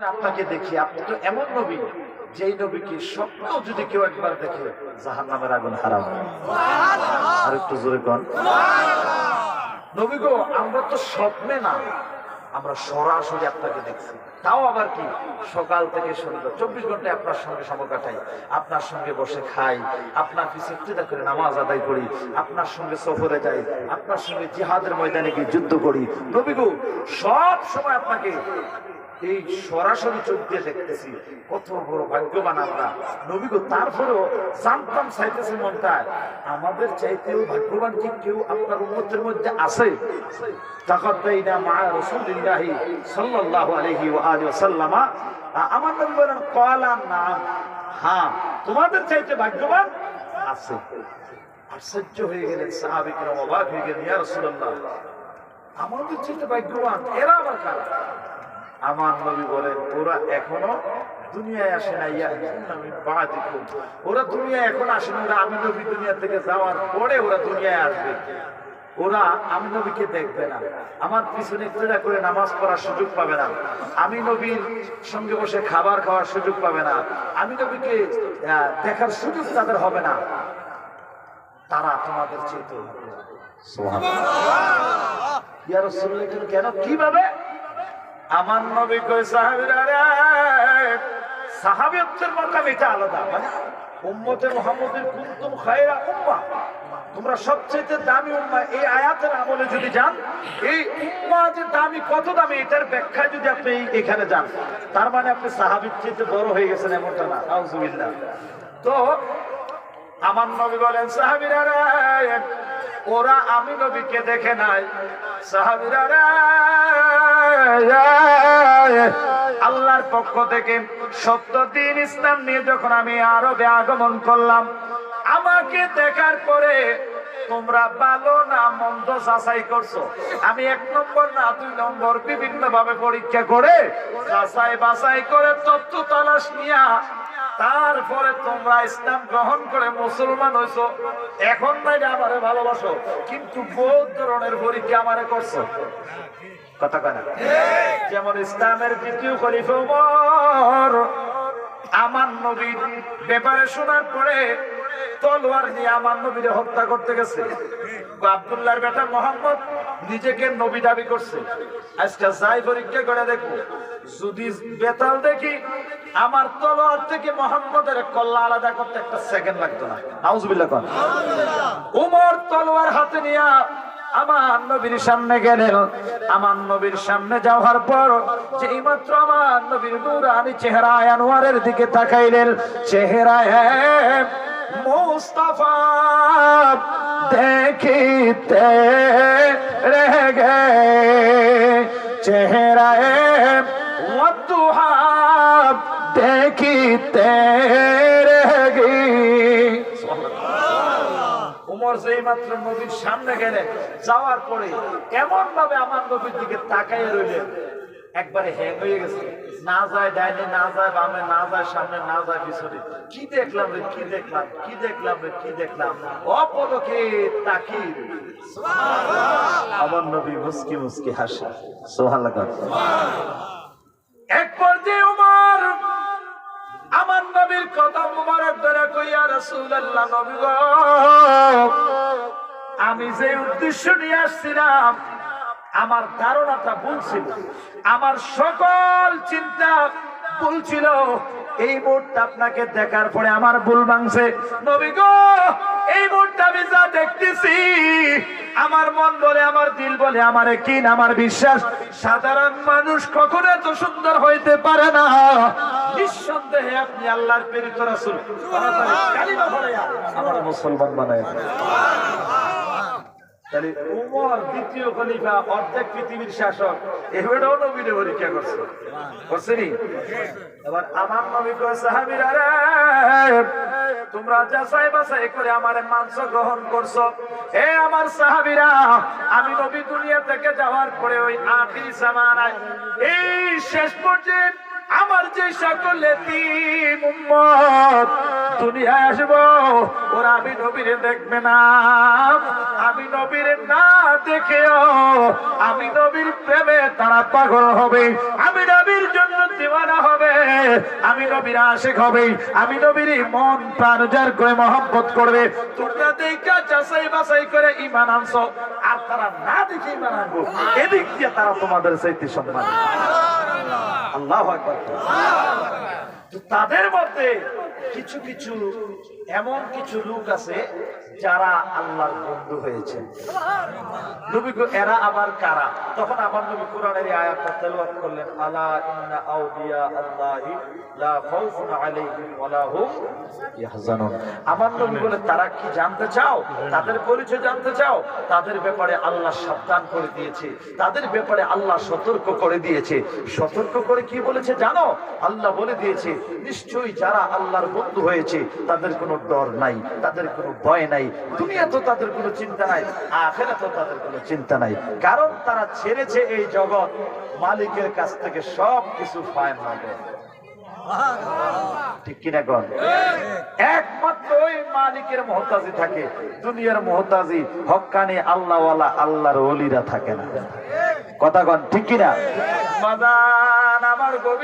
আপনাকে দেখি, আপনি তো এমন নবী যেই নবীকে স্বপ্নেও যদি কেউ একবার দেখে জাহান্নামের আগুন হারাম। আর একটু জোরে কোন নবী গো, আমরা তো স্বপ্নে না, আমরা সরাসরি আপনাকে দেখছি। তাও আবার কি, সকাল থেকে সন্ধ্যা 24 ঘন্টায় আপনার সঙ্গে সময় কাটাই, আপনার সঙ্গে বসে খাই, আপনার পিছনে ইক্তেদা করে নামাজ আদায় করি, আপনার সঙ্গে সফরে যাই, আপনার সঙ্গে জিহাদের ময়দানে গিয়ে যুদ্ধ করি। নবী গো, সব সময় আপনাকে এই সরাসরি চোখ দিয়ে দেখতেছি। কত বড় ভাগ্যবান আমরা নবী গো। তারপরেও জানতাম চাইতেছে মনটায়, আমাদের চাইতেও ভাগ্যবান কি কেউ আপনার উম্মতের মধ্যে আছে? তাকাদ্দাইনা মা রাসূলিল্লাহি সাল্লাল্লাহু আলাইহি ওয়া আলিহি ওয়াসাল্লাম। আমার নবী বলেন, ক্বালা নাম, হ্যাঁ তোমাদের চাইতে ভাগ্যবান আছে। আশ্চর্য হয়ে গেলেন সাহাবী কিরাম, অবাক হয়ে গেলেন, ইয়া রাসূলুল্লাহ আমাদের চাইতে ভাগ্যবান এরা আবার কারা? আমার নবী বলেন, ওরা এখনো দুনিয়ায় আসে না, ওরা দুনিয়ায় এখন আসে না, ওরা আমি নবী দুনিয়া থেকে যাওয়ার পরে ওরা দুনিয়ায় আসবে। ওরা আমি নবীকে দেখবে না, আমার পিছনে ইক্তেদা করে নামাজ পড়ার সুযোগ পাবে না, আমি নবীর সঙ্গে বসে খাবার খাওয়ার সুযোগ পাবে না, আমি নবীকে দেখার সুযোগ তাদের হবে না। তারা তোমাদের চেয়ে ইয়া রাসূলুল্লাহ কেন, কিভাবে? আমার নবী কয়, সাহাবীরা রে, সাহাবিয়তের মাকাম এটা আলাদা। মানে উম্মতে মুহাম্মদের কুনতুম খায়রা উম্মাহ, তোমরা সবচেয়ে দামি উম্মাহ। এই আয়াতের আমলে যদি যান, এই উম্মাহ যে দামি, কত দামি, এটার ব্যাখ্যায় যদি আপনি এখানে যান, তার মানে আপনি সাহাবীর চেয়ে বড় হয়ে গেছেন এমনটা না। নাউজুবিল্লাহ। তো আমার নবী বলেন, সাহাবীরা রে, ওরা আমি নবীকে দেখে নাই। সাহাবীরা রে, আল্লাহর পক্ষ থেকে সত্য দ্বীন ইসলাম নিয়ে যখন আমি আরবে আগমন করলাম, আমাকে দেখার পরে তোমরা ভালো না মন্দ যাচাই করছো। আমি 1 নম্বর না 2 নম্বর বিভিন্ন ভাবে পরীক্ষা করে যাচাই বাছাই করে তথ্য তালাশ নিয়া তারপরে তোমরা ইসলাম গ্রহণ করে মুসলমান হইছো। এখন নাই আমারে ভালোবাসো, কিন্তু বহুত ধরনের পরীক্ষা আমারে করছো। কথা কয় না? যেমন ইসলামের দ্বিতীয় খলিফা ওমর আমার নবীর ব্যাপারে শোনার পরে তলোয়ার নিয়ে আমার নবীরে হত্যা করতে গেছে। আব্দুল্লাহর বেটা মোহাম্মদ নিজেকে নবী দাবি করছে। আজকে যাই পরীক্ষা করে দেখো, যদি বেতাল দেখি আমার তলোয়ার থেকে মোহাম্মদের কল্লা আলাদা করতে 1 সেকেন্ড লাগতো না। নাউজুবিল্লাহ। ওমর তলোয়ার হাতে নিয়ে আমার নবীর সামনে গেলেন। আমার নবীর সামনে যাওয়ার পর যেই মাত্র আমার নবীর নূরানি চেহারা আনোয়ারের দিকে তাকাইলেন, চেহারায় মুস্তাফা দেখিতে রেগে, চেহারায় ওয়াদুহা দেখিতে রেগে। উমর যেই মাত্র নবীর সামনে গেলেন, যাওয়ার পরে এমন ভাবে আমার নবীর দিকে তাকাইয়ে রইলেন, একবারে হ্যাং হয়ে গেছে। না যায় ডাইনে, না যায় বামে, না যায় সামনে, না যায় পিছনে। কি দেখলাম রে, কি দেখলাম, কি দেখলাম রে, কি দেখলাম। অপলকে তাকিয়ে আমার নবী মুস্কি মুস্কি হাসে। সুবহানাল্লাহ। এক পর্যায়ে উমর আমার নবীর কদম মুবারক ধরে কই, ইয়া রাসূলুল্লাহ, নবী গো, আমি যে উদ্দেশ্য নিয়ে আসছিলাম আমার ধারণাটা ভুল ছিল, আমার সকল চিন্তা ভুল ছিল। এই মুহূর্তে আপনাকে দেখার পরে আমার ভুল ভাঙছে। নবী গো, এই মুহূর্তে আমি যা দেখতেছি, আমার মন বলে, আমার দিল বলে, আমার কিন, আমার বিশ্বাস, সাধারণ মানুষ কখনো এত সুন্দর হইতে পারে না। নিঃসন্দেহে আপনি আল্লাহর প্রেরিত রাসূল। কালিমা পড়ে আমার মুসলমান বানায়। তাহলে উমর দ্বিতীয় খলিফা, অর্ধেক পৃথিবীর শাসক, এবারেও নবীরে পরীক্ষা করছে, করছেনি? এবার আমার নবী কয়, সাহাবীরা রে, তোমরা যাচাই বাছাই করে আমারে মাংস গ্রহণ করছো। এ আমার সাহাবীরা, আমি নবী দুনিয়া থেকে যাওয়ার পরে ওই আখির জামানায় এই শেষ পর্যায়ে আমার যে সকল এতিম উম্মত দুনিয়ায় আসবো, ওরা আমি নবীরে দেখবে না। আমি নবীরে না দেখেও আমি নবীর প্রেমে তারা পাগল হবে। আমি নবীর জন্য দিওয়ানা হবে, আমি নবীর আশিক হবে, আমি নবীর মন প্রাণ উজাড় করে মহব্বত করবে। তোমরা দেখা যাচাই বাছাই করে ঈমান আনছো, আর তারা না দেখে ঈমান আনবো, এদিক দিয়ে তারা তোমাদের চাইতে সম্মান। আল্লাহু আকবার। তো তাদের মধ্যে কিছু কিছু এমন কিছু লোক আছে যারা আল্লাহর বন্ধু হয়েছে। নবী এরা আবার কারা? তখন আমার নবী কোরআনের এই আয়াতটা তেলাওয়াত করলেন, আলা ইন্না আউলিয়া আল্লাহি লা খাউফুন আলাইহিম ওয়া লা হুম ইয়াহজানুন। আমার নবী বলে, তারা কি জানতে চাও? তাদের পরিচয় জানতে চাও? তাদের ব্যাপারে আল্লাহ সাবধান করে দিয়েছে, তাদের ব্যাপারে আল্লাহ সতর্ক করে দিয়েছে। সতর্ক করে কি বলেছে জানো? আল্লাহ বলে দিয়েছে, নিশ্চয়ই যারা আল্লাহর বন্ধু হয়েছে তাদের কোনো ডর নাই, তাদের কোনো ভয় নাই, দুনিয়া তো তাদের কোনো চিন্তা নাই, আখিরাত তো তাদের কোনো চিন্তা নাই। কারণ তারা ছেড়েছে এই জগৎ, মালিকের কাছ থেকে সব কিছু পায় হবে। ঠিক কিনা কোন? একমাত্র ওই মালিকের মুহতাজি থাকে, দুনিয়ার মুহতাজি হক্কানি আল্লাহওয়ালা আল্লাহর ওলিরা থাকে না। কথা কোন ঠিক কিনা? মাদান আমার গভীর